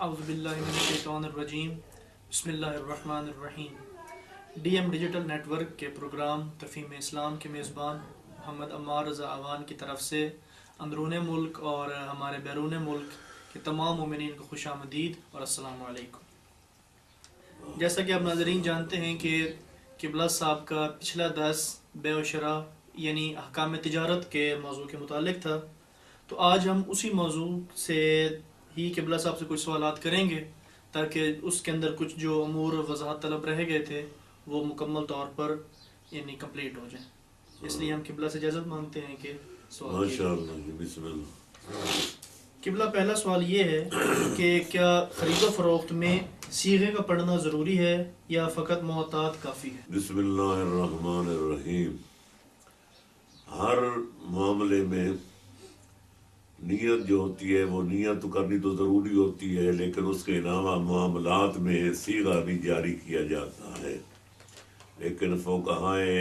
اعوذ باللہ من الشیطان الرجیم بسم اللہ الرحمن الرحیم۔ D M digital network کے پروگرام تفہیم اسلام کے میزبان محمد عمار رضا اعوان کی طرف سے اندرون ملک اور ہمارے بیرون ملک کے تمام مومنین کو خوش آمدید اور السلام علیکم۔ جیسا کہ آپ ناظرین جانتے ہیں کہ قبلہ صاحب کا پچھلا درس بیع و شراء یعنی احکام تجارت کے موضوع کے متعلق تھا، تو آج ہم اسی موضوع سے ہی قبلہ صاحب سے کچھ سوالات کریں گے تاکہ اس کے اندر کچھ جو امور وضاحت طلب رہ گئے تھے وہ مکمل طور پر یعنی کمپلیٹ ہو جائیں۔ اس لیے ہم قبلہ سے اجازت مانگتے ہیں کہ سوال بسم اللہ۔ قبلہ پہلا سوال یہ ہے کہ کیا خرید و فروخت میں صیغے کا پڑھنا ضروری ہے یا فقط محتاط کافی ہے؟ بسم اللہ الرحمن الرحیم۔ ہر معاملے میں نیت جو ہوتی ہے وہ نیت کرنی تو ضروری ہوتی ہے، لیکن اس کے علاوہ معاملات میں صیغہ بھی جاری کیا جاتا ہے، لیکن فقہائے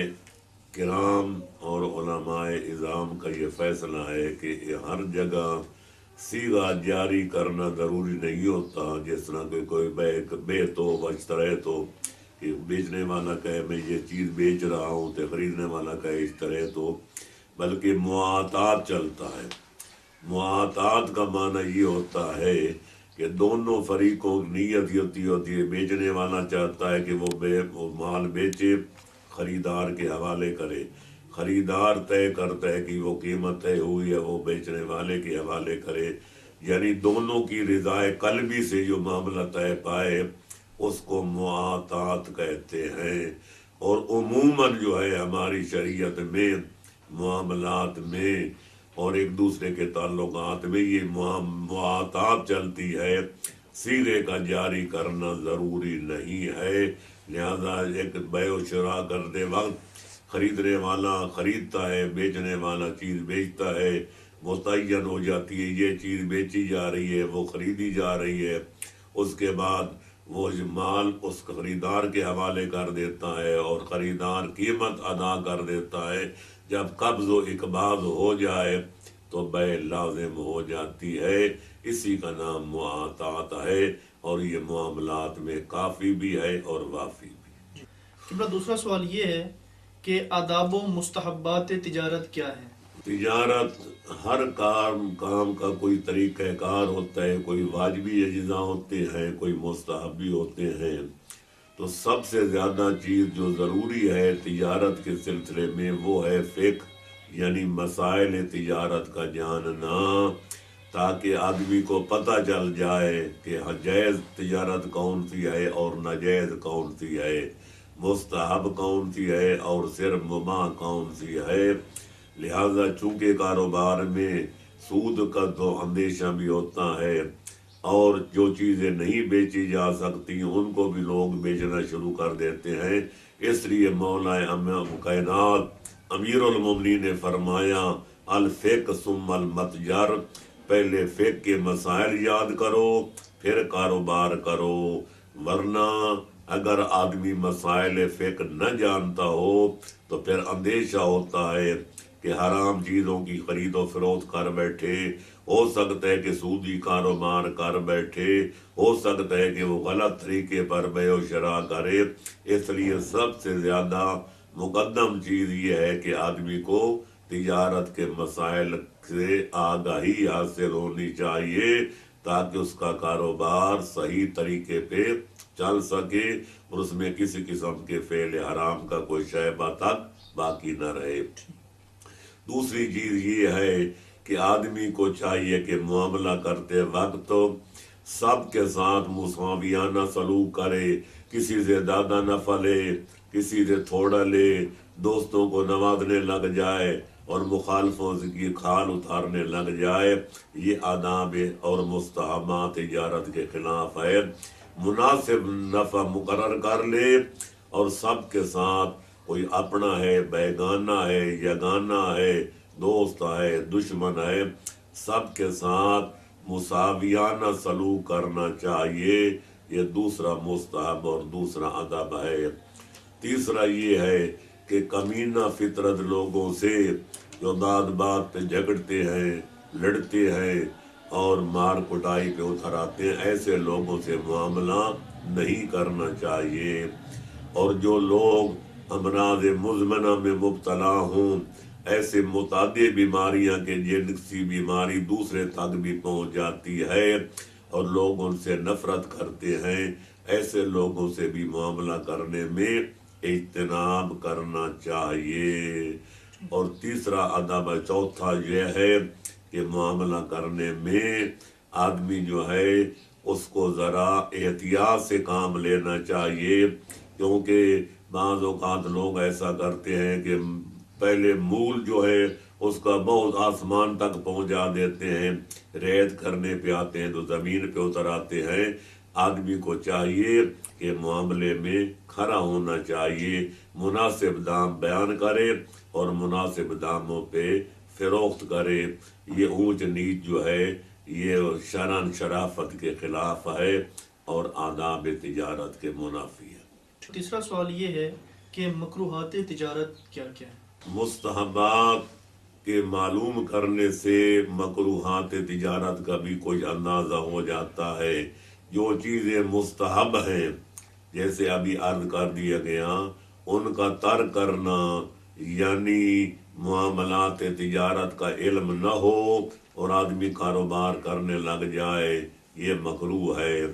کرام اور علماء اعظام کا یہ فیصلہ ہے کہ ہر جگہ صیغہ جاری کرنا ضروری نہیں ہوتا۔ جس طرح کہ کوئی بے تو اشترے تو کہ بیچنے والا کہے میں یہ چیز بیچ رہا ہوں تو خریدنے والا کہے اشترے تو، بلکہ معاطات چلتا ہے۔ معاطات کا معنی یہ ہوتا ہے کہ دونوں فریقوں کی نیت ہوتی ہے، بیچنے والا چاہتا ہے کہ وہ مال بیچے، خریدار کے حوالے کرے، خریدار طے کرتا ہے کہ وہ قیمت طے ہوئی ہے وہ بیچنے والے کے حوالے کرے، یعنی دونوں کی رضائے قلبی سے جو معاملہ طے پائے اس کو معاطات کہتے ہیں۔ اور عموماً جو ہے ہماری شریعت میں معاملات میں اور ایک دوسرے کے تعلقات میں یہ معاطات چلتی ہے، صیغے کا جاری کرنا ضروری نہیں ہے۔ لہذا ایک بیع و شراء کرتے وقت خریدنے والا خریدتا ہے، بیچنے والا چیز بیچتا ہے، متعین ہو جاتی ہے یہ چیز بیچی جا رہی ہے، وہ خریدی جا رہی ہے، اس کے بعد وہ مال اس خریدار کے حوالے کر دیتا ہے اور خریدار قیمت ادا کر دیتا ہے۔ جب قبض و اقباض ہو جائے تو بیع لازم ہو جاتی ہے، اسی کا نام معاطات ہے، اور یہ معاملات میں کافی بھی ہے اور وافی بھی۔ قبلہ دوسرا سوال یہ ہے کہ آداب و مستحبات تجارت کیا ہے؟ تجارت ہر کام کا کوئی طریقہ کار ہوتا ہے، کوئی واجبی اجزاء ہوتے ہیں، کوئی مستحبی ہوتے ہیں۔ تو سب سے زیادہ چیز جو ضروری ہے تجارت کے سلسلے میں وہ ہے فقہ، یعنی مسائل تجارت کا جاننا، تاکہ آدمی کو پتہ چل جائے کہ جائز تجارت کون سی ہے اور ناجائز کون سی ہے، مستحب کون سی ہے اور صرف مباح کون سی ہے۔ لہذا چونکہ کاروبار میں سود کا تو اندیشہ بھی ہوتا ہے اور جو چیزیں نہیں بیچی جا سکتی ان کو بھی لوگ بیچنا شروع کر دیتے ہیں، اس لیے مولا کائنات امیر المومنین نے فرمایا الفقہ ثم المتجر، پہلے فقہ کے مسائل یاد کرو پھر کاروبار کرو، ورنہ اگر آدمی مسائل فقہ نہ جانتا ہو تو پھر اندیشہ ہوتا ہے کہ حرام چیزوں کی خرید و فروخت کر بیٹھے، ہو سکتا ہے کہ سودی کاروبار کر بیٹھے، ہو سکتا ہے کہ وہ غلط طریقے پر بیع و شراء کرے۔ اس لیے سب سے زیادہ مقدم چیز یہ ہے کہ آدمی کو تجارت کے مسائل سے آگاہی حاصل ہونی چاہیے تاکہ اس کا کاروبار صحیح طریقے پہ چل سکے اور اس میں کسی قسم کے فعل حرام کا کوئی شائبہ تک باقی نہ رہے۔ دوسری چیز یہ ہے کہ آدمی کو چاہیے کہ معاملہ کرتے وقت سب کے ساتھ مساویانہ سلوک کرے، کسی سے زیادہ نفع لے، کسی سے تھوڑا لے، دوستوں کو نوازنے لگ جائے اور مخالفوں کی کھال اتارنے لگ جائے، یہ آداب اور مستحبات تجارت کے خلاف ہے۔ مناسب نفع مقرر کر لے اور سب کے ساتھ، کوئی اپنا ہے، بیگانہ ہے، یگانہ ہے، دوست ہے، دشمن ہے، سب کے ساتھ مساویانہ سلوک کرنا چاہیے، یہ دوسرا مستحب اور دوسرا ادب ہے۔ تیسرا یہ ہے کہ کمینہ فطرت لوگوں سے جو بات بات پہ جھگڑتے ہیں، لڑتے ہیں، اور مار کٹائی پہ اتر آتے ہیں، ایسے لوگوں سے معاملہ نہیں کرنا چاہیے۔ اور جو لوگ امراض مزمنہ میں مبتلا ہوں، ایسے متعدد بیماریاں کہ جن سی بیماری دوسرے تک بھی پہنچ جاتی ہے اور لوگ ان سے نفرت کرتے ہیں، ایسے لوگوں سے بھی معاملہ کرنے میں اجتناب کرنا چاہیے۔ اور تیسرا ادب، چوتھا یہ ہے کہ معاملہ کرنے میں آدمی جو ہے اس کو ذرا احتیاط سے کام لینا چاہیے، کیونکہ بعض اوقات لوگ ایسا کرتے ہیں کہ پہلے مول جو ہے اس کا بہت آسمان تک پہنچا دیتے ہیں، ریت کرنے پہ آتے ہیں تو زمین پہ اتر آتے ہیں۔ آدمی کو چاہیے کہ معاملے میں کھڑا ہونا چاہیے، مناسب دام بیان کرے اور مناسب داموں پہ فروخت کرے۔ یہ اونچ نیچ جو ہے یہ شرعاً شرافت کے خلاف ہے اور آداب تجارت کے منافی ہے۔ تیسرا سوال یہ ہے کہ مکروہات تجارت کیا کیا ہے؟ مستحبات کے معلوم کرنے سے مکروہات تجارت کا بھی کوئی اندازہ ہو جاتا ہے۔ جو چیزیں مستحب ہیں، جیسے ابھی عرض کر دیا گیا، ان کا ترک کرنا، یعنی معاملات تجارت کا علم نہ ہو اور آدمی کاروبار کرنے لگ جائے، یہ مکروہ ہے۔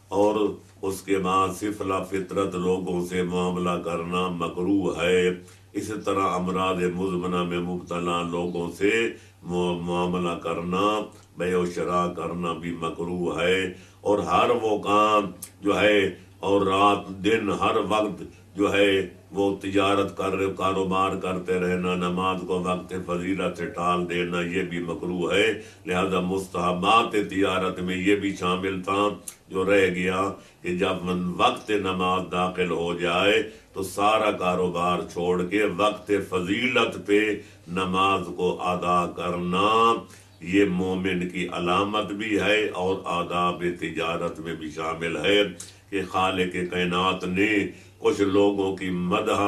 اور اس کے بعد سفلا فطرت لوگوں سے معاملہ کرنا مکروہ ہے۔ اسی طرح امراض مزمنہ میں مبتلا لوگوں سے معاملہ کرنا، بیع و شراء کرنا بھی مکروہ ہے۔ اور ہر وہ کام جو ہے اور رات دن ہر وقت جو ہے وہ تجارت کاروبار کرتے رہنا، نماز کو وقت فضیلت سے ٹال دینا، یہ بھی مکروہ ہے۔ لہذا مستحبات تجارت میں یہ بھی شامل تھا جو رہ گیا کہ جب وقت نماز داخل ہو جائے تو سارا کاروبار چھوڑ کے وقت فضیلت پہ نماز کو ادا کرنا، یہ مومن کی علامت بھی ہے اور آداب تجارت میں بھی شامل ہے کہ خالق کائنات نے کچھ لوگوں کی مدح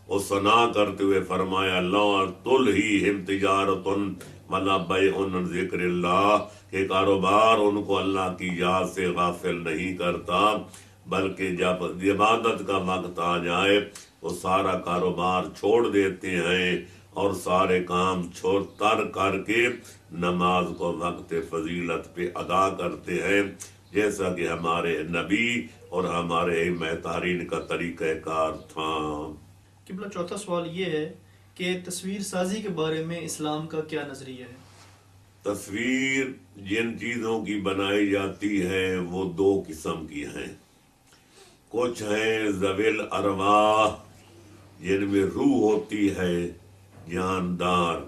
و ثنا کرتے ہوئے فرمایا لا تلہیہم تجارت ولا بیع عن ذکر اللہ، کہ کاروبار ان کو اللہ کی یاد سے غافل نہیں کرتا، بلکہ جب عبادت کا وقت آ جائے وہ سارا کاروبار چھوڑ دیتے ہیں اور سارے کام ترک کر کے نماز کو وقت فضیلت پہ ادا کرتے ہیں، جیسا کہ ہمارے نبی اور ہمارے مہتارین کا طریقہ کار تھا۔ قبلہ چوتھا سوال یہ ہے کہ تصویر سازی کے بارے میں اسلام کا کیا نظریہ ہے؟ تصویر جن چیزوں کی بنائی جاتی ہے وہ دو قسم کی ہیں۔ کچھ ہیں ذوی الارواح، جن میں روح ہوتی ہے، جاندار،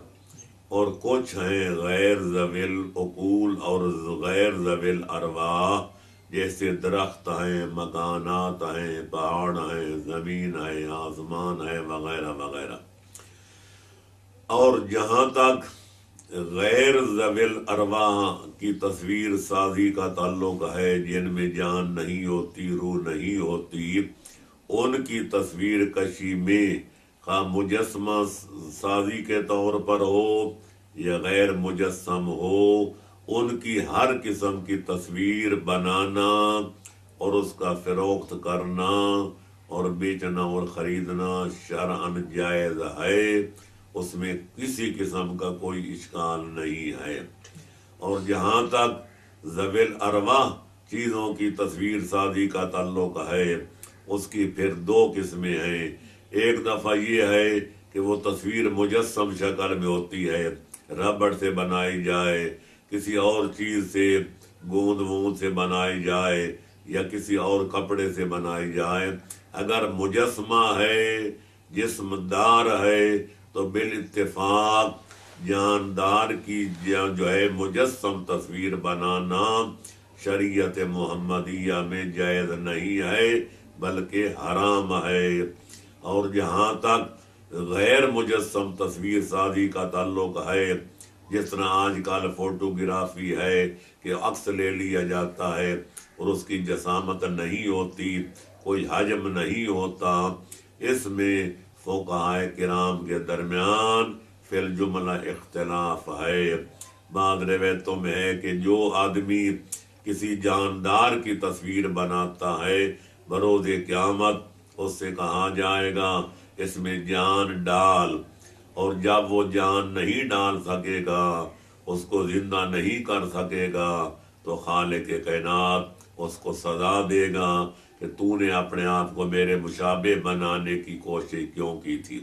اور کچھ ہیں غیر ذوی العقول اور غیر ذوی الارواح، جیسے درخت ہیں، مکانات ہیں، پہاڑ ہیں، زمین ہے، آسمان ہے، وغیرہ وغیرہ۔ اور جہاں تک غیر ذوی الارواح کی تصویر سازی کا تعلق ہے، جن میں جان نہیں ہوتی، روح نہیں ہوتی، ان کی تصویر کشی میں خواہ مجسمہ سازی کے طور پر ہو یا غیر مجسم ہو، ان کی ہر قسم کی تصویر بنانا اور اس کا فروخت کرنا اور بیچنا اور خریدنا شرعاً جائز ہے، اس میں کسی قسم کا کوئی اشکال نہیں ہے۔ اور جہاں تک ذوی الارواح چیزوں کی تصویر سازی کا تعلق ہے، اس کی پھر دو قسمیں ہیں۔ ایک دفعہ یہ ہے کہ وہ تصویر مجسم شکل میں ہوتی ہے، ربڑ سے بنائی جائے، کسی اور چیز سے گوند ووند سے بنائی جائے یا کسی اور کپڑے سے بنائی جائے۔ اگر مجسمہ ہے، جسم دار ہے، تو بالاتفاق جاندار کی جو ہے مجسم تصویر بنانا شریعت محمدیہ میں جائز نہیں ہے بلکہ حرام ہے۔ اور جہاں تک غیر مجسم تصویر سازی کا تعلق ہے، جس طرح آج کل فوٹوگرافی ہے کہ عکس لے لیا جاتا ہے اور اس کی جسامت نہیں ہوتی، کوئی حجم نہیں ہوتا، اس میں فقہائے کرام کے درمیان فی الجملہ اختلاف ہے۔ بعض روایتوں میں ہے کہ جو آدمی کسی جاندار کی تصویر بناتا ہے بروز قیامت اس سے کہا جائے گا اس میں جان ڈال، اور جب وہ جان نہیں ڈال سکے گا، اس کو زندہ نہیں کر سکے گا، تو خالق کائنات اس کو سزا دے گا کہ تو نے اپنے آپ کو میرے مشابہ بنانے کی کوشش کیوں کی تھی۔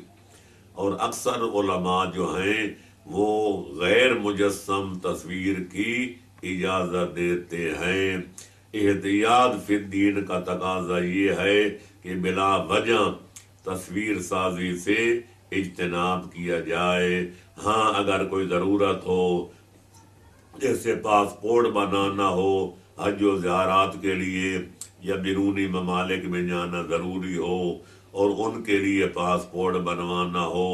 اور اکثر علماء جو ہیں وہ غیر مجسم تصویر کی اجازت دیتے ہیں۔ احتیاط فی الدین کا تقاضا یہ ہے کہ بلا وجہ تصویر سازی سے اجتناب کیا جائے۔ ہاں اگر کوئی ضرورت ہو، جیسے پاسپورٹ بنانا ہو حج و زیارات کے لیے، یا بیرونی ممالک میں جانا ضروری ہو اور ان کے لیے پاسپورٹ بنوانا ہو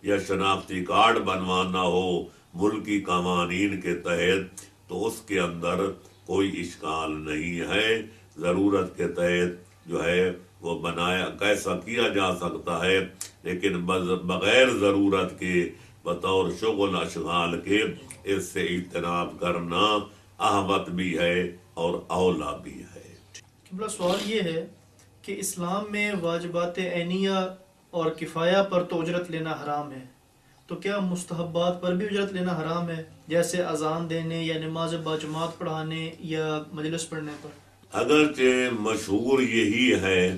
یا شناختی کارڈ بنوانا ہو ملکی قوانین کے تحت، تو اس کے اندر کوئی اشکال نہیں ہے۔ ضرورت کے تحت جو ہے وہ بنایا کیسا کیا جا سکتا ہے، لیکن بغیر ضرورت کے بطور شغل اشغال کے اس سے اجتناب کرنا احوط بھی ہے اور اولا بھی ہے۔ قبلہ سوال یہ ہے کہ اسلام میں واجبات عینیہ اور کفایہ پر تو اجرت لینا حرام ہے، تو کیا مستحبات پر بھی اجرت لینا حرام ہے، جیسے اذان دینے یا نماز باجماعت پڑھانے یا مجلس پڑھنے پر؟ اگرچہ مشہور یہی ہے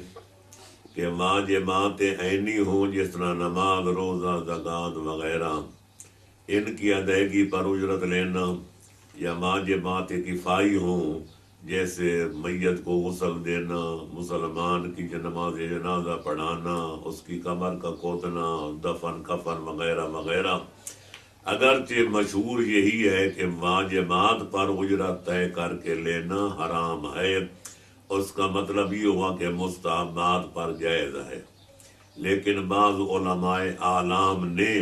کہ واجبات عینی ہوں جس طرح نماز، روزہ، زکوٰۃ وغیرہ، ان کی ادائیگی پر اجرت لینا، یا واجبات کفائی ہوں جیسے میت کو غسل دینا، مسلمان کی نماز جنازہ پڑھانا، اس کی قبر کا کھودنا، دفن کفن وغیرہ وغیرہ، اگرچہ مشہور یہی ہے کہ واجبات پر اجرت طے کر کے لینا حرام ہے، اس کا مطلب یہ ہوا کہ مستحبات پر جائز ہے، لیکن بعض علماء اعلام نے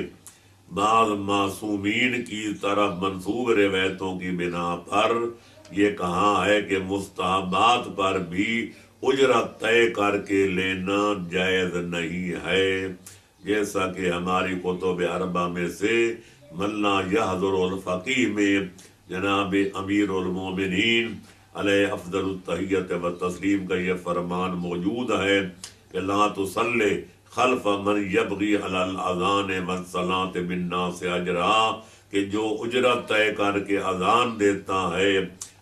بعض معصومین کی طرف منسوب روایتوں کی بنا پر یہ کہا ہے کہ مستحبات پر بھی اجرت طے کر کے لینا جائز نہیں ہے، جیسا کہ ہماری کتب اربع میں سے ملا یحضر الفقیہ میں جناب امیر المومنین علیہ افضل التحیت و تسلیم کا یہ فرمان موجود ہے کہ لا تصلی خلف من یبغی علی الاذان والصلاۃ بالناس اجرا، کہ جو اجرت طے کر کے اذان دیتا ہے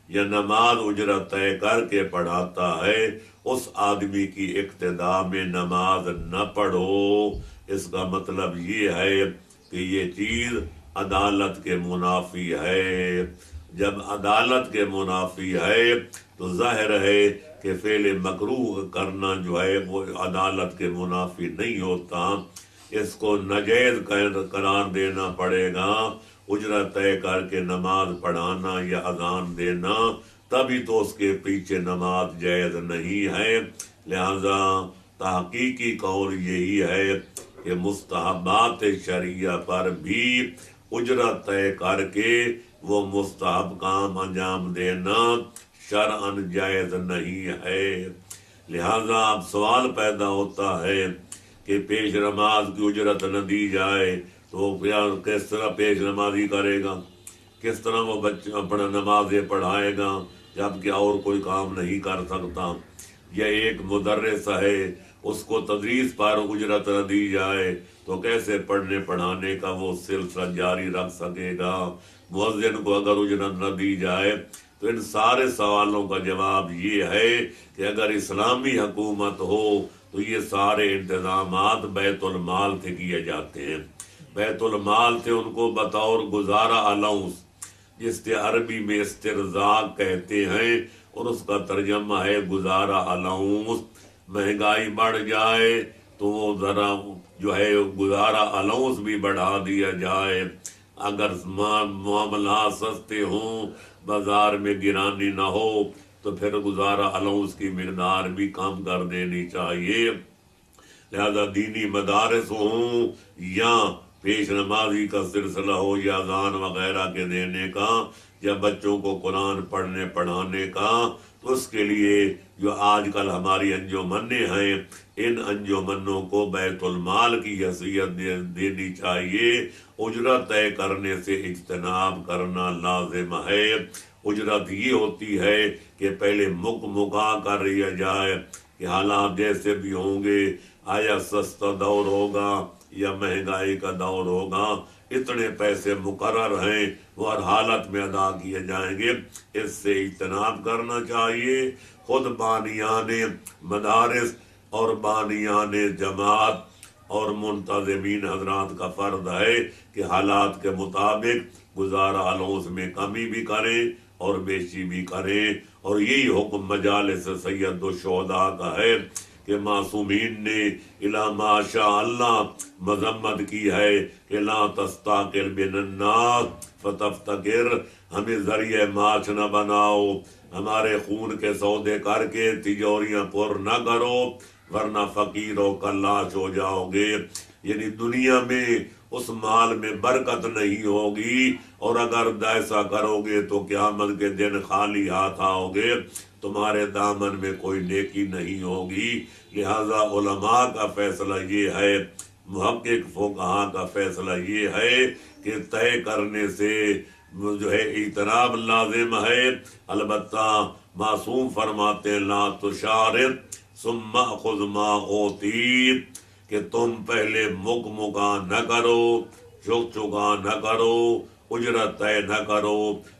یا نماز اجرت طے کر کے پڑھاتا ہے، اس آدمی کی اقتداء میں نماز نہ پڑھو۔ اس کا مطلب یہ ہے کہ یہ چیز عدالت کے منافی ہے۔ جب عدالت کے منافی ہے تو ظاہر ہے کہ فعل مکروہ کرنا جو ہے وہ عدالت کے منافی نہیں ہوتا، اس کو ناجائز قرار دینا پڑے گا۔ اجرت طے کر کے نماز پڑھانا یا اذان دینا، تبھی تو اس کے پیچھے نماز جائز نہیں ہے۔ لہذا تحقیقی قول یہی ہے کہ مستحبات شرعیہ پر بھی اجرت طے کر کے وہ مستحب کام انجام دینا شرعاً جائز نہیں ہے۔ لہذا اب سوال پیدا ہوتا ہے کہ پیش نماز کی اجرت نہ دی جائے تو کس طرح پیش نمازی کرے گا، کس طرح وہ بچہ اپنا نمازیں پڑھائے گا جبکہ اور کوئی کام نہیں کر سکتا، یا ایک مدرس ہے اس کو تدریس پر اجرت نہ دی جائے تو کیسے پڑھنے پڑھانے کا وہ سلسلہ جاری رکھ سکے گا، مؤذن کو اگر اجرت نہ دی جائے۔ تو ان سارے سوالوں کا جواب یہ ہے کہ اگر اسلامی حکومت ہو تو یہ سارے انتظامات بیت المال سے کیے جاتے ہیں۔ بیت المال سے ان کو بطور گزارا الاؤنس، جس سے عربی میں استرزاق کہتے ہیں اور اس کا ترجمہ ہے گزارا الاؤنس، مہنگائی بڑھ جائے تو وہ ذرا جو ہے گزارا الاؤنس بھی بڑھا دیا جائے، اگر معاملات سستے ہوں، بازار میں گرانی نہ ہو تو پھر گزارا الاؤنس کی مقدار بھی کم کر دینی چاہیے۔ لہذا دینی مدارس ہوں یا پیش نمازی کا سلسلہ ہو یا اذان وغیرہ کے دینے کا یا بچوں کو قرآن پڑھنے پڑھانے کا، اس کے لیے جو آج کل ہماری انجمنیں ہیں، ان انجمنوں کو بیت المال کی حیثیت دینی چاہیے۔ اجرت طے کرنے سے اجتناب کرنا لازم ہے۔ اجرت یہ ہوتی ہے کہ پہلے مکا کر لیا جائے کہ حالات جیسے بھی ہوں گے، آیا سستا دور ہوگا یا مہنگائی کا دور ہوگا، اتنے پیسے مقرر ہیں وہ ہر حالت میں ادا کیے جائیں گے، اس سے اجتناب کرنا چاہیے۔ خود بانیان مدارس اور بانیان جماعت اور منتظمین حضرات کا فرض ہے کہ حالات کے مطابق گزارا علوم میں کمی بھی کریں اور بیشی بھی کریں۔ اور یہی حکم مجالس سید الشہداء کا ہے کہ معصومین نے الا ما شاء اللہ مذمت کی ہے کہ لا تستاقر بن الناس فتفتکر، ہمیں ذریعہ معاش نہ بناؤ، ہمارے خون کے سودے کر کے تجوریاں پر نہ کرو ورنہ فقیر و کلاش ہو جاؤ گے۔ یعنی دنیا میں اس مال میں برکت نہیں ہوگی، اور اگر ایسا کرو گے تو قیامت کے دن خالی ہاتھ آؤ گے، تمہارے دامن میں کوئی نیکی نہیں ہوگی۔ لہذا علماء کا فیصلہ یہ ہے، محقق فقہاء کا فیصلہ یہ ہے کہ طے کرنے سے جو ہے اجتناب لازم ہے۔ البتہ معصوم فرماتے ہیں لا تشارط ثم خذ ما اوتیت، کہ تم پہلے مکا نہ کرو، چکا نہ کرو، اجرت طے نہ کرو،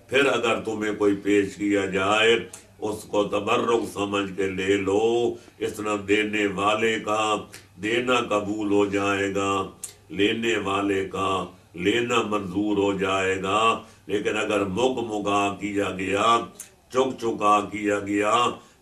پھر اگر تمہیں کوئی پیش کیا جائے اس کو تبرک سمجھ کے لے لو، اس طرح دینے والے کا دینا قبول ہو جائے گا، لینے والے کا لینا منظور ہو جائے گا۔ لیکن اگر مکا کیا گیا، چکا کیا گیا،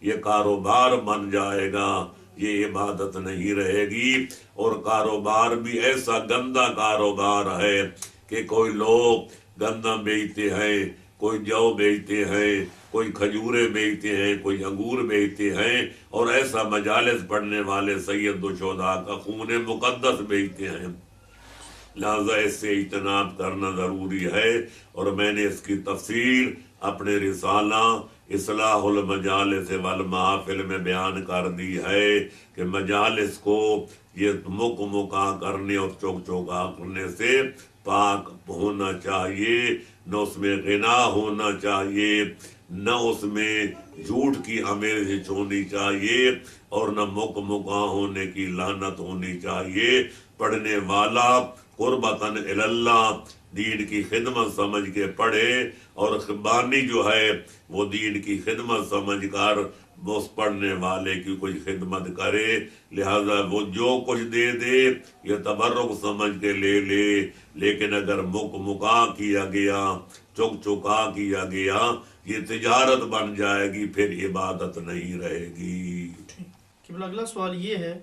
یہ کاروبار بن جائے گا، یہ عبادت نہیں رہے گی۔ اور کاروبار بھی ایسا گندا کاروبار ہے کہ کوئی لوگ گندم بیچتے ہیں، کوئی جو بیچتے ہیں، کوئی کھجورے بیچتے ہیں، کوئی انگور بیچتے ہیں، اور ایسا مجالس پڑھنے والے سید الشہداء کا خون مقدس بیچتے ہیں۔ لہذا اس سے اجتناب کرنا ضروری ہے، اور میں نے اس کی تفصیل اپنے رسالہ اصلاح المجالس والمحافل میں بیان کر دی ہے کہ مجالس کو یہ مکا کرنے اور چوکا کرنے سے پاک ہونا چاہیے، نہ اس میں غنا ہونا چاہیے، نہ اس میں جھوٹ کی آمیزش ہونی چاہیے، اور نہ مکا ہونے کی لعنت ہونی چاہیے۔ پڑھنے والا قربتاً اللہ دین کی خدمت سمجھ کے پڑھے، اور بانی جو ہے وہ دین کی خدمت سمجھ کر اس پڑھنے والے کی کوئی خدمت کرے۔ لہذا وہ جو کچھ دے دے یہ تبرک سمجھ کے لے لے، لیکن اگر مکا کیا گیا، چکا کیا گیا، یہ تجارت بن جائے گی، پھر عبادت نہیں رہے گی۔ قبلہ اگلا سوال یہ ہے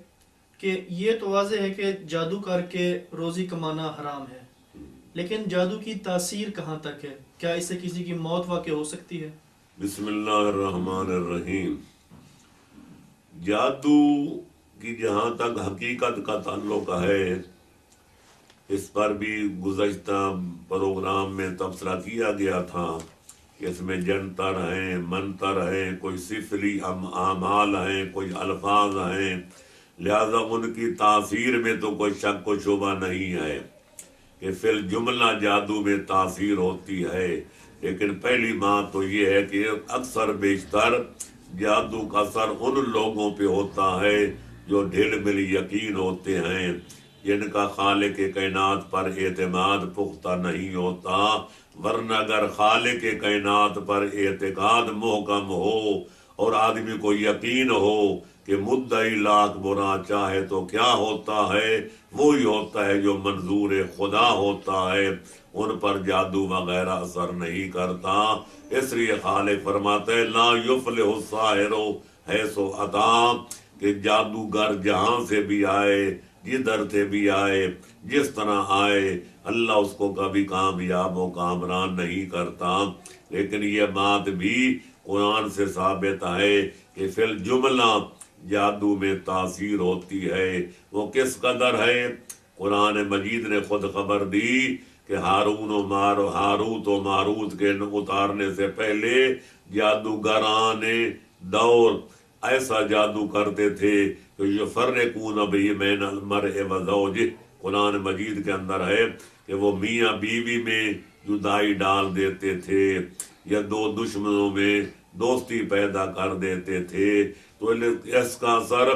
کہ یہ تو واضح ہے کہ جادو کر کے روزی کمانا حرام ہے، لیکن جادو کی تاثیر کہاں تک ہے؟ کیا اس سے کسی کی موت واقع ہو سکتی ہے؟ بسم اللہ الرحمن الرحیم۔ جادو کی جہاں تک حقیقت کا تعلق ہے، اس پر بھی گزشتہ پروگرام میں تبصرہ کیا گیا تھا کہ اس میں جنتر ہیں، منتر ہیں، کوئی سفری اعمال ہیں، کوئی الفاظ ہیں، لہذا ان کی تاثیر میں تو کوئی شک و شبہ نہیں ہے کہ فی الجملہ جادو میں تاثیر ہوتی ہے۔ لیکن پہلی بات تو یہ ہے کہ اکثر بیشتر جادو کا اثر ان لوگوں پہ ہوتا ہے جو ڈھل مل یقین ہوتے ہیں، جن کا خالق کائنات پر اعتماد پختہ نہیں ہوتا۔ ورنہ اگر خالق کائنات پر اعتقاد محکم ہو اور آدمی کو یقین ہو کہ مدعی لاکھ برا چاہے تو کیا ہوتا ہے، وہی ہوتا ہے جو منظور خدا ہوتا ہے، ان پر جادو وغیرہ اثر نہیں کرتا۔ اس لیے خالق فرماتے ہیں لا یفلح الساحر حیث اتی، کہ جادوگر جہاں سے بھی آئے، جدھر سے بھی آئے، جس طرح آئے، اللہ اس کو کبھی کامیاب و کامران نہیں کرتا۔ لیکن یہ بات بھی قرآن سے ثابت ہے کہ فی الجملہ جادو میں تاثیر ہوتی ہے۔ وہ کس قدر ہے؟ قرآن مجید نے خود خبر دی کہ ہاروت و ماروت کے اتارنے سے پہلے جادوگران دور ایسا جادو کرتے تھے کہ یفرقون بین المرء وزوجہ، قرآن مجید کے اندر ہے کہ وہ میاں بیوی میں جدائی ڈال دیتے تھے یا دو دشمنوں میں دوستی پیدا کر دیتے تھے. تو اس کا اثر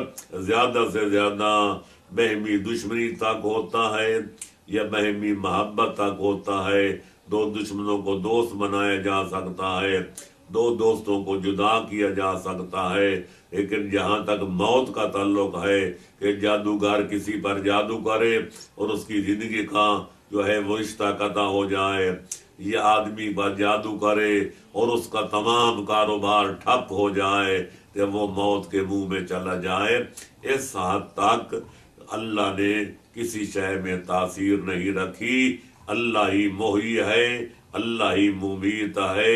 زیادہ سے زیادہ باہمی دشمنی تک ہوتا ہے یا باہمی محبت تک ہوتا ہے. دو دشمنوں کو دوست بنایا جا سکتا ہے، دو دوستوں کو جدا کیا جا سکتا ہے، لیکن جہاں تک موت کا تعلق ہے کہ جادوگر کسی پر جادو کرے اور اس کی زندگی کا جو ہے وہ رشتہ قطع ہو جائے، یہ آدمی پر جادو کرے اور اس کا تمام کاروبار ٹھپ ہو جائے کہ وہ موت کے منہ میں چلا جائے، اس حد تک اللہ نے کسی شے میں تاثیر نہیں رکھی. اللہ ہی محیی ہے، اللہ ہی ممیت ہے،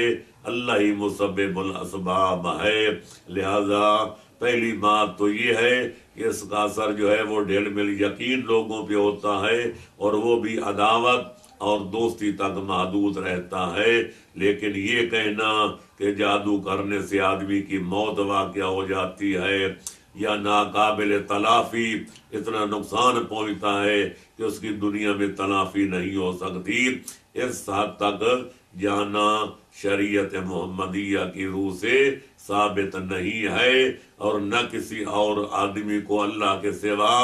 اللہ ہی مسبب الاسباب ہے. لہذا پہلی بات تو یہ ہے کہ اس کا اثر جو ہے وہ ڈھیل مل یقین لوگوں پہ ہوتا ہے اور وہ بھی عداوت اور دوستی تک محدود رہتا ہے. لیکن یہ کہنا کہ جادو کرنے سے آدمی کی موت واقع ہو جاتی ہے یا ناقابل تلافی اتنا نقصان پہنچتا ہے کہ اس کی دنیا میں تلافی نہیں ہو سکتی، اس حد تک جانا شریعت محمدیہ کی روح سے ثابت نہیں ہے. اور نہ کسی اور آدمی کو اللہ کے سوا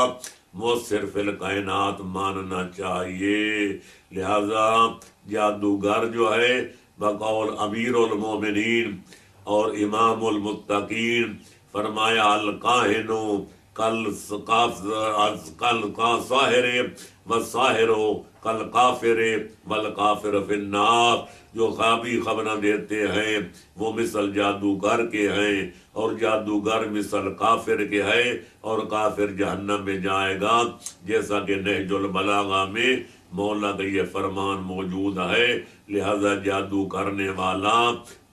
مؤثر فی الکائنات ماننا چاہیے. لہذا جادوگر جو ہے بقول امیر المومنین اور امام المتقین فرمایا الکاہن کل ساحر والساحر کل کافر والکافر فی النار. جو خوابی خبریں دیتے ہیں وہ مثل جادوگر کے ہیں اور جادوگر مثل کافر کے ہے اور کافر جہنم میں جائے گا. جیسا کہ نہج البلاغہ میں مولا کا یہ فرمان موجود ہے. لہذا جادو کرنے والا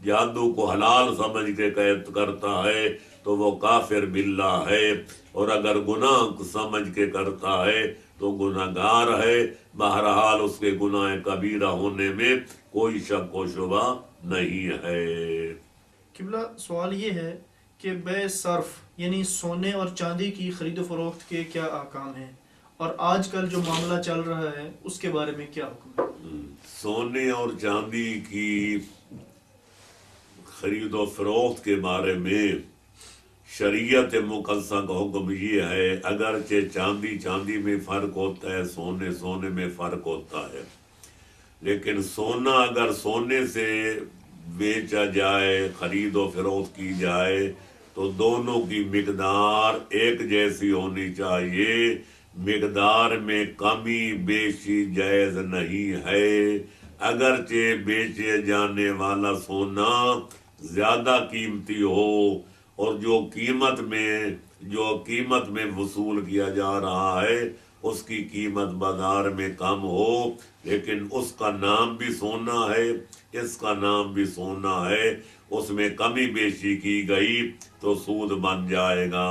جادو کو حلال سمجھ کے کرتا ہے تو وہ کافر باللہ ہے، اور اگر گناہ سمجھ کے کرتا ہے تو گناہگار ہے. بہرحال اس کے گناہ کبیرہ ہونے میں کوئی شک و شبہ نہیں ہے. قبلہ سوال یہ ہے کہ بے صرف یعنی سونے اور چاندی کی خرید و فروخت کے کیا احکام ہیں، اور آج کل جو معاملہ چل رہا ہے اس کے بارے میں کیا حکم ہے؟ سونے اور چاندی کی خرید و فروخت کے بارے میں شریعت مقدسہ کا حکم یہ ہے، اگرچہ چاندی میں فرق ہوتا ہے، سونے میں فرق ہوتا ہے، لیکن سونا اگر سونے سے بیچا جائے، خرید و فروخت کی جائے تو دونوں کی مقدار ایک جیسی ہونی چاہیے. مقدار میں کمی بیشی جائز نہیں ہے. اگرچہ بیچے جانے والا سونا زیادہ قیمتی ہو اور جو قیمت میں وصول کیا جا رہا ہے اس کی قیمت بازار میں کم ہو، لیکن اس کا نام بھی سونا ہے، اس کا نام بھی سونا ہے، اس میں کمی بیشی کی گئی تو سود بن جائے گا.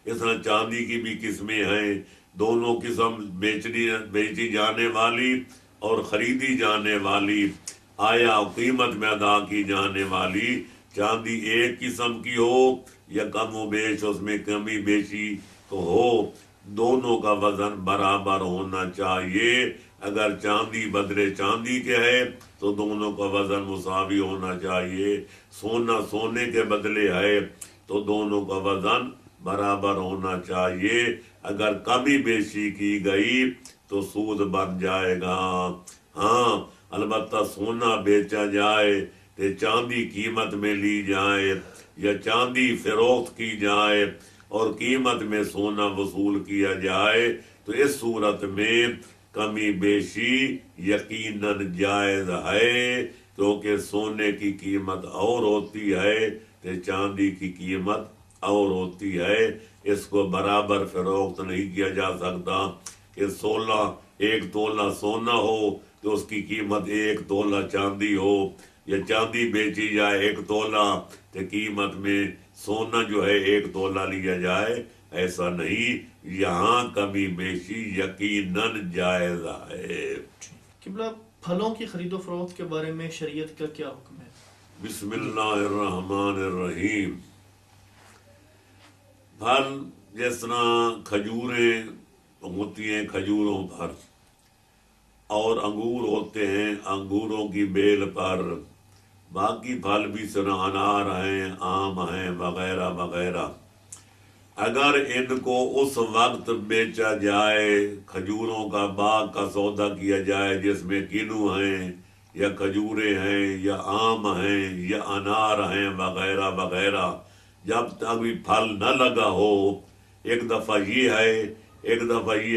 اس طرح چاندی کی بھی قسمیں ہیں، دونوں قسم بیچی جانے والی اور خریدی جانے والی. آیا قیمت میں ادا کی جانے والی چاندی ایک قسم کی ہو یا کم و بیش اس میں کمی بیشی تو ہو، دونوں کا وزن برابر ہونا چاہیے. اگر چاندی بدلے چاندی کے ہے تو دونوں کا وزن مساوی ہونا چاہیے. سونا سونے کے بدلے ہے تو دونوں کا وزن برابر ہونا چاہیے. اگر کمی بیشی کی گئی تو سود بن جائے گا. ہاں البتہ سونا بیچا جائے تو چاندی قیمت میں لی جائے یا چاندی فروخت کی جائے اور قیمت میں سونا وصول کیا جائے تو اس صورت میں کمی بیشی یقیناً جائز ہے، کیونکہ سونے کی قیمت اور ہوتی ہے تو چاندی کی قیمت اور ہوتی ہے. اس کو برابر فروخت نہیں کیا جا سکتا کہ ایک تولہ سونا ہو تو اس کی قیمت 1 تولہ چاندی ہو، یا چاندی بیچی جائے 1 تولہ تو قیمت میں سونا جو ہے 1 تولہ لیا جائے. ایسا نہیں، یہاں کمی بیشی یقیناً جائز ہے. قبلہ پھلوں کی خرید و فروخت کے بارے میں شریعت کا کیا حکم ہے؟ بسم اللہ الرحمن الرحیم. پھل جس طرح کھجوریں ہوتی ہیں کھجوروں پر، اور انگور ہوتے ہیں انگوروں کی بیل پر، باقی پھل بھی طرح انار ہیں، آم ہیں، وغیرہ وغیرہ، اگر ان کو اس وقت بیچا جائے، کھجوروں کا باغ کا سودا کیا جائے جس میں کینو ہیں یا کھجوریں ہیں یا آم ہیں یا انار ہیں وغیرہ وغیرہ، جب تک ابھی پھل نہ لگا ہو، ایک دفعہ یہ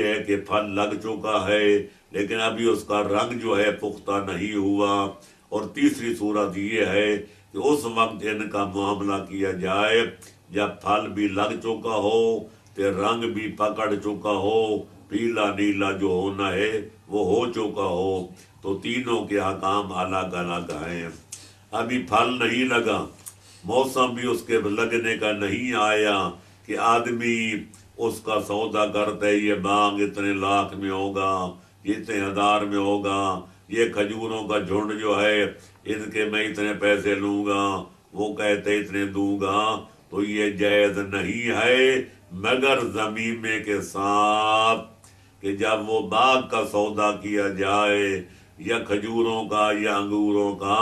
ہے کہ پھل لگ چکا ہے لیکن ابھی اس کا رنگ جو ہے پختہ نہیں ہوا، اور تیسری صورت یہ ہے کہ اس وقت ان کا معاملہ کیا جائے جب پھل بھی لگ چکا ہو تو رنگ بھی پکڑ چکا ہو، پیلا نیلا جو ہونا ہے وہ ہو چکا ہو، تو تینوں کے حکام الگ الگ ہیں۔ ابھی پھل نہیں لگا، موسم بھی اس کے لگنے کا نہیں آیا کہ آدمی اس کا سودا کرتا ہے، یہ باغ اتنے لاکھ میں ہوگا، یہ اتنے ہزار میں ہوگا، یہ کھجوروں کا جھنڈ جو ہے ان کے میں اتنے پیسے لوں گا، وہ کہتے اتنے دوں گا، تو یہ جائز نہیں ہے مگر ضمیمے کے ساتھ، کہ جب وہ باغ کا سودا کیا جائے یا کھجوروں کا یا انگوروں کا،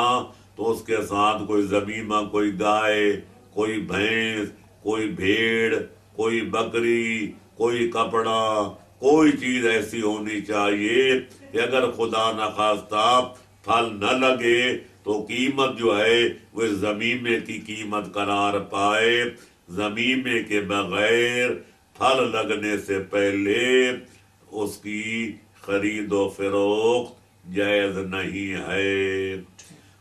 تو اس کے ساتھ کوئی ضمیمہ، کوئی گائے، کوئی بھینس، کوئی بھیڑ، کوئی بکری، کوئی کپڑا، کوئی چیز ایسی ہونی چاہیے کہ اگر خدا نخواستہ پھل نہ لگے تو قیمت جو ہے وہ ضمیمے کی قیمت قرار پائے۔ ضمیمے کے بغیر پھل لگنے سے پہلے اس کی خرید و فروخت جائز نہیں ہے،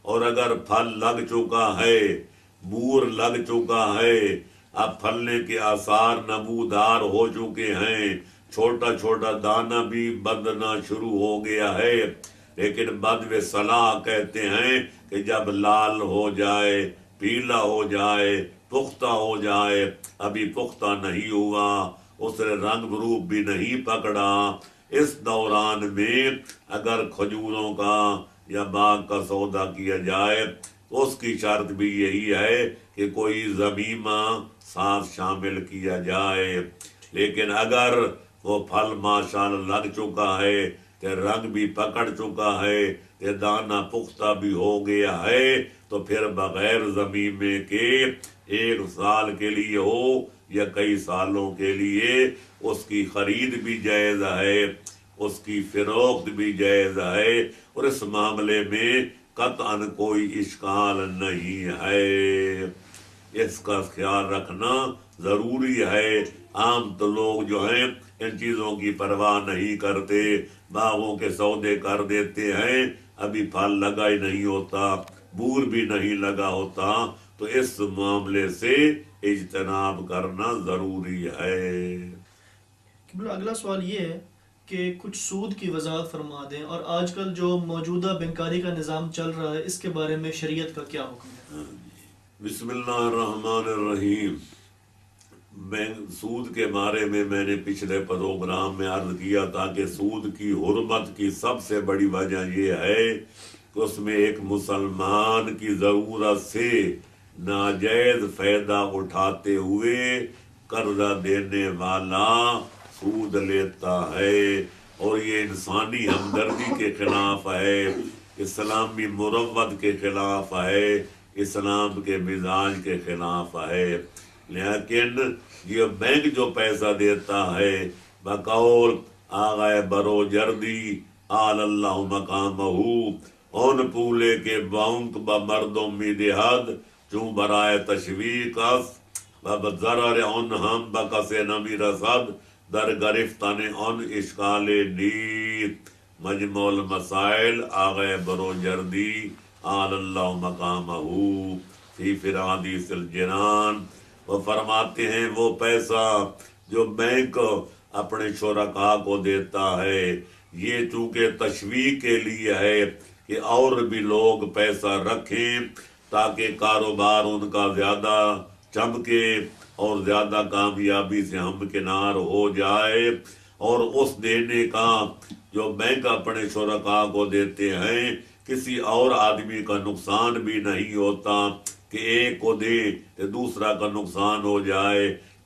اور اگر پھل لگ چکا ہے، بور لگ چکا ہے، اب پھلنے کے آثار نمودار ہو چکے ہیں، چھوٹا چھوٹا دانہ بھی بندنا شروع ہو گیا ہے، لیکن بدو صلاح کہتے ہیں کہ جب لال ہو جائے، پیلا ہو جائے، پختہ ہو جائے، ابھی پختہ نہیں ہوا، اس نے رنگ روپ بھی نہیں پکڑا، اس دوران میں اگر کھجوروں کا یا باغ کا سودا کیا جائے تو اس کی شرط بھی یہی ہے کہ کوئی ضمیمہ ساتھ شامل کیا جائے، لیکن اگر وہ پھل ماشاءاللہ لگ چکا ہے کہ رنگ بھی پکڑ چکا ہے کہ دانہ پختہ بھی ہو گیا ہے، تو پھر بغیر ضمیمے کے 1 سال کے لیے ہو یا کئی سالوں کے لیے اس کی خرید بھی جائز ہے، اس کی فروخت بھی جائز ہے، اور اس معاملے میں قطعاً کوئی اشکال نہیں ہے۔ اس کا خیال رکھنا ضروری ہے۔ عام تو لوگ جو ہیں ان چیزوں کی پرواہ نہیں کرتے، باغوں کے سودے کر دیتے ہیں، ابھی پھل لگا ہی نہیں ہوتا، بور بھی نہیں لگا ہوتا، تو اس معاملے سے اجتناب کرنا ضروری ہے۔ اگلا سوال یہ ہے کہ کچھ سود کی وضاحت فرما دیں، اور آج کل جو موجودہ بینکاری کا نظام چل رہا ہے اس کے بارے میں شریعت کا کیا حکم ہے؟ بسم اللہ الرحمن الرحیم۔ سود کے بارے میں نے پچھلے پروگرام میں عرض کیا تھا کہ سود کی حرمت کی سب سے بڑی وجہ یہ ہے کہ اس میں ایک مسلمان کی ضرورت سے ناجائز فائدہ اٹھاتے ہوئے قرضہ دینے والا سود لیتا ہے، اور یہ انسانی ہمدردی کے خلاف ہے، اسلامی مروت کے خلاف ہے، اسلام کے مزاج کے خلاف ہے۔ لیکن یہ بینک جو پیسہ دیتا ہے بقول آغا برو جردی آل اللہ مقامہ، ان پولے کے بانک با مردم می دہد چون برائے تشویق است و ضرر ان ہم بکسے نمی رسد در گرفتن ان اشکال نیت۔ مجموع المسائل آغا برو جردی آل اللہ مقامہ فی فرادیس الجنان۔ وہ فرماتے ہیں وہ پیسہ جو بینک اپنے شرکاء کو دیتا ہے یہ چونکہ تشویق کے لیے ہے کہ اور بھی لوگ پیسہ رکھیں تاکہ کاروبار ان کا زیادہ چمکے اور زیادہ کامیابی سے ہمکنار ہو جائے، اور اس دینے کا جو بینک اپنے شرکاء کو دیتے ہیں کسی اور آدمی کا نقصان بھی نہیں ہوتا کہ ایک کو دے تو دوسرا کا نقصان ہو جائے،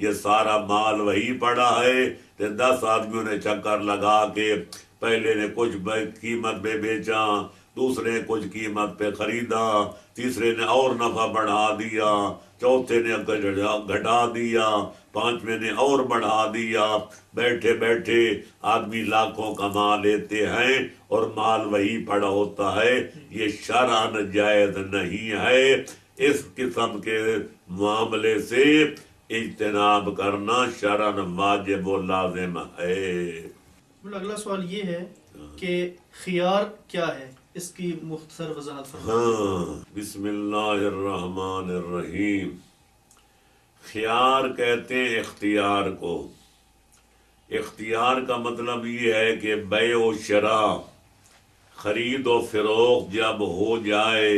یہ سارا مال وہی پڑا ہے کہ 10 آدمیوں نے چکر لگا کے پہلے نے کچھ قیمت پہ بیچا، دوسرے نے کچھ قیمت پہ خریدا، تیسرے نے اور نفع بڑھا دیا، چوتھے نے گھٹا دیا، پانچویں نے اور بڑھا دیا، بیٹھے بیٹھے آدمی لاکھوں کما لیتے ہیں اور مال وہی پڑا ہوتا ہے۔ یہ شرعاً جائز نہیں ہے۔ اس قسم کے معاملے سے اجتناب کرنا شرعاً واجب و لازم ہے۔ اگلا سوال یہ ہے کہ خیار کیا ہے، اس کی مختصر وضاحت فرمائیں۔ ہاں، بسم اللہ الرحمن الرحیم۔ خیار کہتے ہیں اختیار کو۔ اختیار کا مطلب یہ ہے کہ بیع و شراء، خرید و فروخت جب ہو جائے،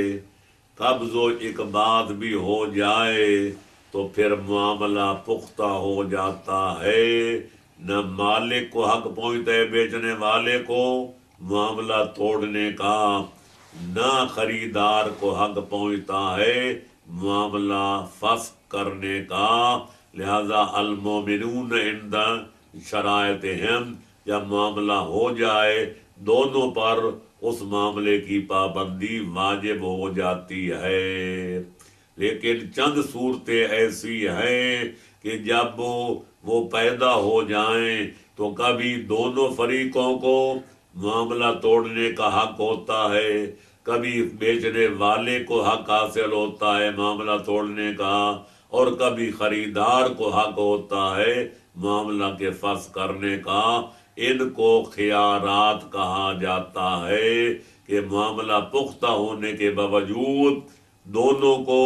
قبض و اقباض بھی ہو جائے تو پھر معاملہ پختہ ہو جاتا ہے۔ نہ مالک کو حق پہنچتا ہے بیچنے والے کو معاملہ توڑنے کا، نہ خریدار کو حق پہنچتا ہے معاملہ فسخ کرنے کا۔ لہذا المومنون عند شرائطہم، جب معاملہ ہو جائے دونوں پر اس معاملے کی پابندی واجب ہو جاتی ہے۔ لیکن چند صورتیں ایسی ہیں کہ جب وہ پیدا ہو جائیں تو کبھی دونوں فریقوں کو معاملہ توڑنے کا حق ہوتا ہے، کبھی بیچنے والے کو حق حاصل ہوتا ہے معاملہ توڑنے کا، اور کبھی خریدار کو حق ہوتا ہے معاملہ کے فسخ کرنے کا۔ ان کو خیارات کہا جاتا ہے کہ معاملہ پختہ ہونے کے باوجود دونوں کو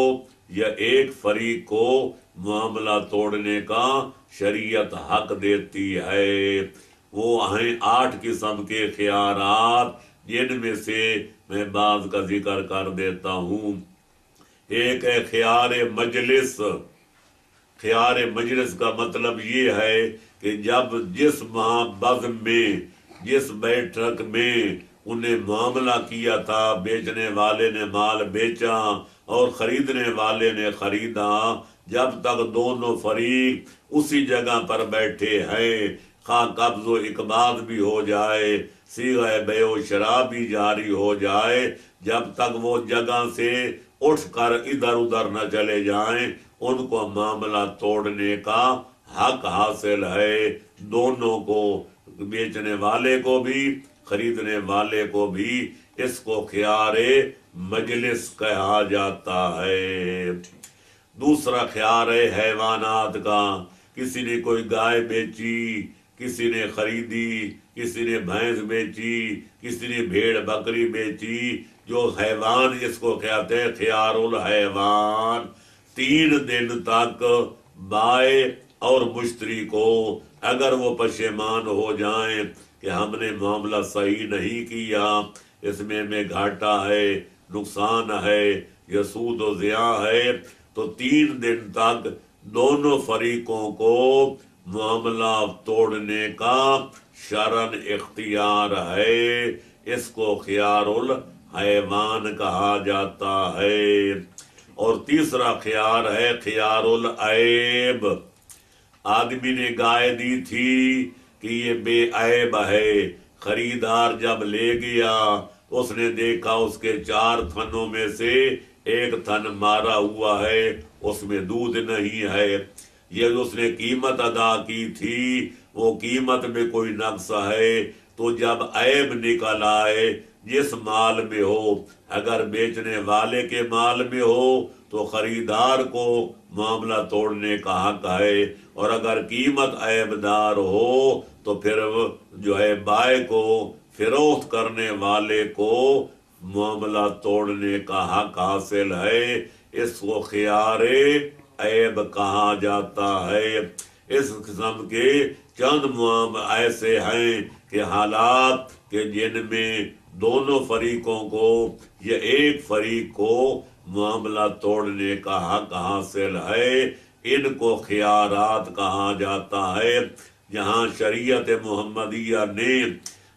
یا ایک فریق کو معاملہ توڑنے کا شریعت حق دیتی ہے۔ وہ ہیں 8 قسم کے خیارات، جن میں سے میں بعض کا ذکر کر دیتا ہوں۔ ایک ہے خیار مجلس۔ خیار مجلس کا مطلب یہ ہے کہ جب جس بزم میں، جس بیٹھک میں انہیں معاملہ کیا تھا، بیچنے والے نے مال بیچا اور خریدنے والے نے خریدا، جب تک دونوں فریق اسی جگہ پر بیٹھے ہیں، خواہ قبض و اقباض بھی ہو جائے، صیغہ بیع و شراء بھی جاری ہو جائے، جب تک وہ جگہ سے اٹھ کر ادھر ادھر نہ چلے جائیں، ان کو معاملہ توڑنے کا حق حاصل ہے۔ دونوں کو، بیچنے والے کو بھی خریدنے والے کو بھی، اس کو خیار مجلس کہا جاتا ہے۔ دوسرا خیار ہے حیوانات کا۔ کسی نے کوئی گائے بیچی، کسی نے خریدی، کسی نے بھینس بیچی، کسی نے بھیڑ بکری بیچی، جو حیوان، اس کو کہتے ہیں خیار الحیوان۔ 3 دن تک بائع اور مشتری کو اگر وہ پشیمان ہو جائیں کہ ہم نے معاملہ صحیح نہیں کیا، اس میں گھاٹا ہے، نقصان ہے، یا سود و ضیاع ہے، تو 3 دن تک دونوں فریقوں کو معاملہ توڑنے کا شرعاً اختیار ہے۔ اس کو خیار الحیوان کہا جاتا ہے۔ اور تیسرا خیار ہے خیار العیب۔ آدمی نے گائے دی تھی کہ یہ بے عیب ہے، خریدار جب لے گیا اس نے دیکھا اس کے 4 تھنوں میں سے 1 تھن مارا ہوا ہے، اس میں دودھ نہیں ہے۔ یہ اس نے قیمت ادا کی تھی، وہ قیمت میں کوئی نقص ہے، تو جب عیب نکل آئے جس مال میں ہو، اگر بیچنے والے کے مال میں ہو تو خریدار کو معاملہ توڑنے کا حق ہے، اور اگر قیمت عیب دار ہو تو پھر جو ہے بائع کو، فروخت کرنے والے کو معاملہ توڑنے کا حق حاصل ہے۔ اس کو خیار عیب کہا جاتا ہے۔ اس قسم کے چند ایسے ہیں کہ حالات کہ جن میں دونوں فریقوں کو یا ایک فریق کو معاملہ توڑنے کا حق حاصل ہے، ان کو خیارات کہا جاتا ہے۔ جہاں شریعت محمدیہ نے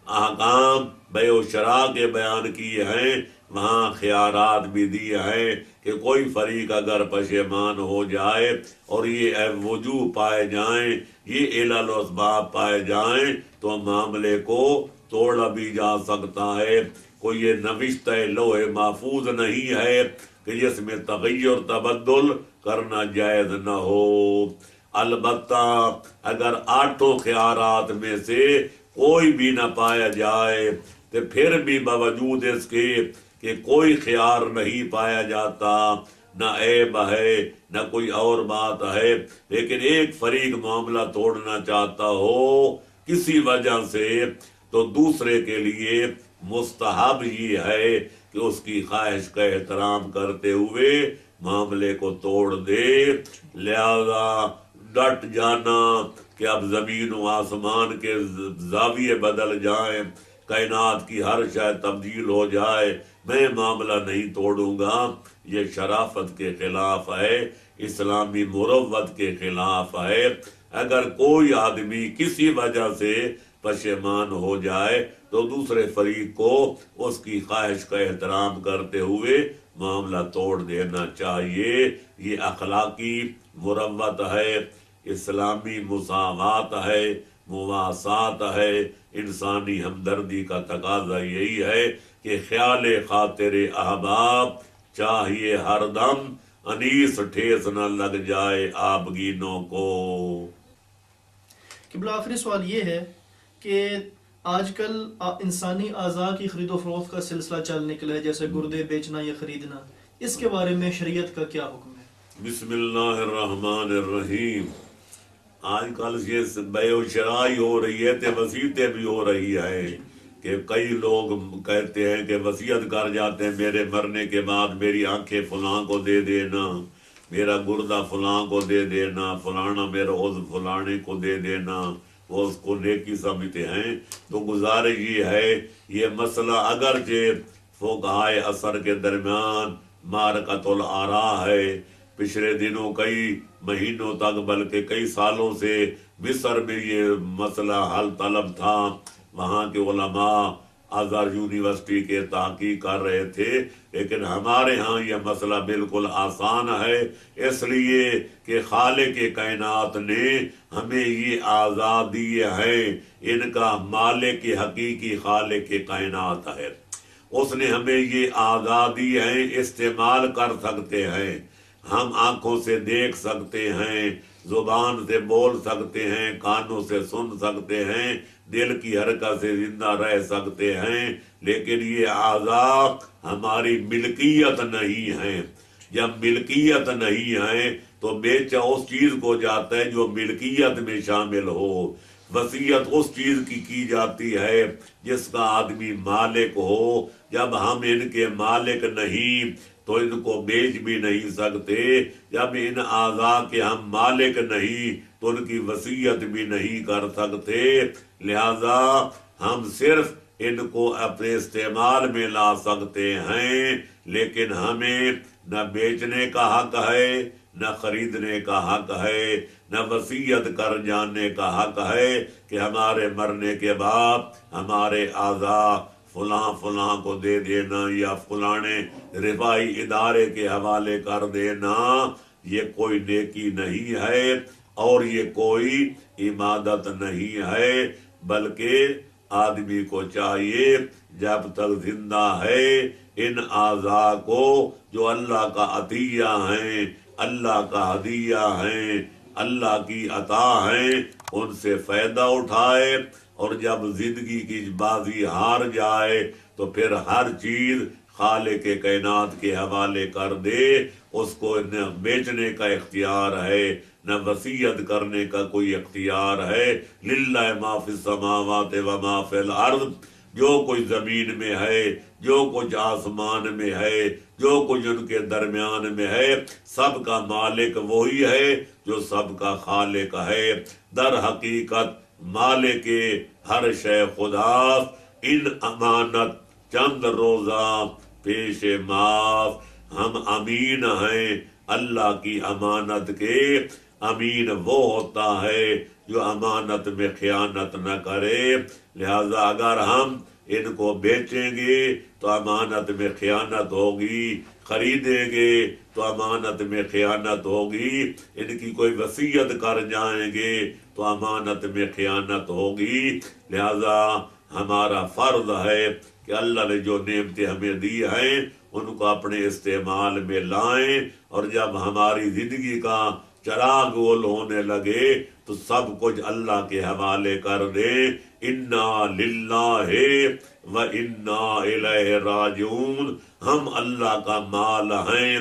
احکام بیع و شراء کے بیان کیے ہیں، وہاں خیارات بھی دیے ہیں کہ کہ کوئی فریق اگر پشیمان ہو جائے اور یہ وجوہ پائے جائیں، یہ علل و اسباب پائے جائیں تو معاملے کو توڑا بھی جا سکتا ہے۔ کوئی یہ نوشتہ لوح محفوظ نہیں ہے کہ جس میں تغیر تبدل کرنا جائز نہ ہو۔ البتہ اگر 8 خیارات میں سے کوئی بھی نہ پایا جائے تو پھر بھی باوجود اس کے کہ کوئی خیار نہیں پایا جاتا، نہ عیب ہے نہ کوئی اور بات ہے، لیکن ایک فریق معاملہ توڑنا چاہتا ہو کسی وجہ سے، تو دوسرے کے لیے مستحب یہ ہے کہ اس کی خواہش کا احترام کرتے ہوئے معاملے کو توڑ دے۔ لہذا ڈٹ جانا کہ اب زمین و آسمان کے زاویے بدل جائیں، کائنات کی ہر شے تبدیل ہو جائے، میں معاملہ نہیں توڑوں گا، یہ شرافت کے خلاف ہے، اسلامی مروت کے خلاف ہے۔ اگر کوئی آدمی کسی وجہ سے پشیمان ہو جائے تو دوسرے فریق کو اس کی خواہش کا احترام کرتے ہوئے معاملہ توڑ دینا چاہیے۔ یہ اخلاقی مروت ہے، اسلامی مساوات ہے، مواسات ہے، انسانی ہمدردی کا تقاضا یہی ہے کہ خیال خاطر احباب چاہیے ہر دم، انیس ٹھیس نہ لگ جائے آبگینوں کو۔ قبلہ آخری سوال یہ ہے کہ آج کل انسانی اعضاء کی خرید و فروخت کا سلسلہ چل نکلا ہے، جیسے گردے بیچنا یا خریدنا، اس کے بارے میں شریعت کا کیا حکم ہے؟ بسم اللہ الرحمن الرحیم۔ آج کل یہ بیع و شرائی ہو رہی ہے تو وصیتیں بھی ہو رہی ہے کہ کئی لوگ کہتے ہیں کہ وصیت کر جاتے ہیں میرے مرنے کے بعد میری آنکھیں فلاں کو دے دینا، میرا گردہ فلاں کو دے دینا، فلانا میرا عضو فلانے کو دے دینا، وہ اس کو نیکی سمجھتے ہیں۔ تو گزارش یہ ہے، یہ مسئلہ اگرچہ فقہائے عصر کے درمیان معرکۃ الآراء ہے، پچھلے دنوں کئی مہینوں تک بلکہ کئی سالوں سے مصر میں یہ مسئلہ حل طلب تھا، وہاں کے علماء ازہر یونیورسٹی کے تحقیق کر رہے تھے، لیکن ہمارے ہاں یہ مسئلہ بالکل آسان ہے، اس لیے کہ خالق کائنات نے ہمیں یہ آزادی ہے، ان کا مالک حقیقی خالق کائنات ہے، اس نے ہمیں یہ آزادی ہے، استعمال کر سکتے ہیں، ہم آنکھوں سے دیکھ سکتے ہیں، زبان سے بول سکتے ہیں، کانوں سے سن سکتے ہیں، دل کی حرکت سے زندہ رہ سکتے ہیں، لیکن یہ اعضاء ہماری ملکیت نہیں ہیں۔ جب ملکیت نہیں ہے تو بیچا اس چیز کو جاتا ہے جو ملکیت میں شامل ہو، وصیت اس چیز کی جاتی ہے جس کا آدمی مالک ہو۔ جب ہم ان کے مالک نہیں تو ان کو بیچ بھی نہیں سکتے، جب ان اعضاء کے ہم مالک نہیں تو ان کی وصیت بھی نہیں کر سکتے، لہذا ہم صرف ان کو اپنے استعمال میں لا سکتے ہیں، لیکن ہمیں نہ بیچنے کا حق ہے، نہ خریدنے کا حق ہے، نہ وصیت کر جانے کا حق ہے کہ ہمارے مرنے کے بعد ہمارے اعضاء فلاں فلاں کو دے دینا یا فلانے رفائی ادارے کے حوالے کر دینا۔ یہ کوئی نیکی نہیں ہے اور یہ کوئی عبادت نہیں ہے، بلکہ آدمی کو چاہیے جب تک زندہ ہے ان اعضاء کو جو اللہ کا عطیہ ہیں، اللہ کا ہدیہ ہیں، اللہ کی عطا ہیں، ان سے فائدہ اٹھائے، اور جب زندگی کی بازی ہار جائے تو پھر ہر چیز خالق کائنات کے حوالے کر دے، اس کو نہ بیچنے کا اختیار ہے نہ وصیت کرنے کا کوئی اختیار ہے۔ للہ ما فی السماوات و ما فی الارض، جو کچھ زمین میں ہے، جو کچھ آسمان میں ہے، جو کچھ ان کے درمیان میں ہے، سب کا مالک وہی ہے جو سب کا خالق ہے۔ در حقیقت مالک ہر شے خدا، ان امانت چند روزہ پیش معاف، ہم امین ہیں اللہ کی امانت کے۔ امین وہ ہوتا ہے جو امانت میں خیانت نہ کرے، لہذا اگر ہم ان کو بیچیں گے تو امانت میں خیانت ہوگی، خریدیں گے تو امانت میں خیانت ہوگی، ان کی کوئی وصیت کر جائیں گے تو امانت میں خیانت ہوگی۔ لہذا ہمارا فرض ہے کہ اللہ نے جو نعمتیں ہمیں دی ہیں ان کو اپنے استعمال میں لائیں، اور جب ہماری زندگی کا چراغ گول ہونے لگے تو سب کچھ اللہ کے حوالے کر دیں۔ انا للہ و انا الیہ راجعون، ہم اللہ کا مال ہیں،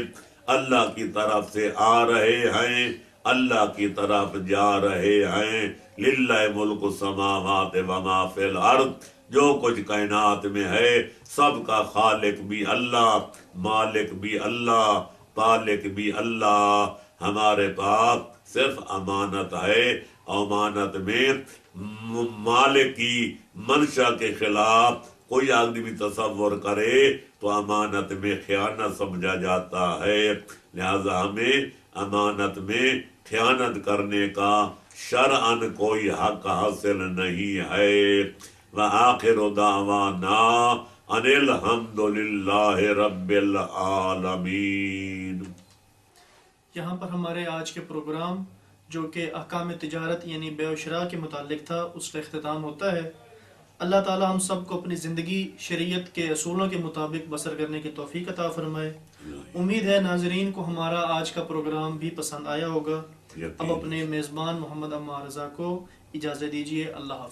اللہ کی طرف سے آ رہے ہیں، اللہ کی طرف جا رہے ہیں۔ للہ ملک السماوات و ما فی الارض، جو کچھ کائنات میں ہے سب کا خالق بھی اللہ، مالک بھی اللہ، پالک بھی اللہ۔ ہمارے پاس صرف امانت ہے، امانت میں مالک کی منشا کے خلاف کوئی آدمی تصور کرے تو امانت میں خیانت سمجھا جاتا ہے۔ لہذا ہمیں امانت میں خیانت کرنے کا شرعاً کوئی حق حاصل نہیں ہے۔ وآخر دعوانا ان الحمد للہ رب العالمین۔ یہاں پر ہمارے آج کے پروگرام جو کہ احکام تجارت یعنی بیع و شراء کے متعلق تھا اس کا اختتام ہوتا ہے۔ اللہ تعالی ہم سب کو اپنی زندگی شریعت کے اصولوں کے مطابق بسر کرنے کی توفیق عطا فرمائے۔ امید ہے ناظرین کو ہمارا آج کا پروگرام بھی پسند آیا ہوگا۔ اب اپنے میزبان محمد عمار رضا کو اجازت دیجیے۔ اللہ حافظ۔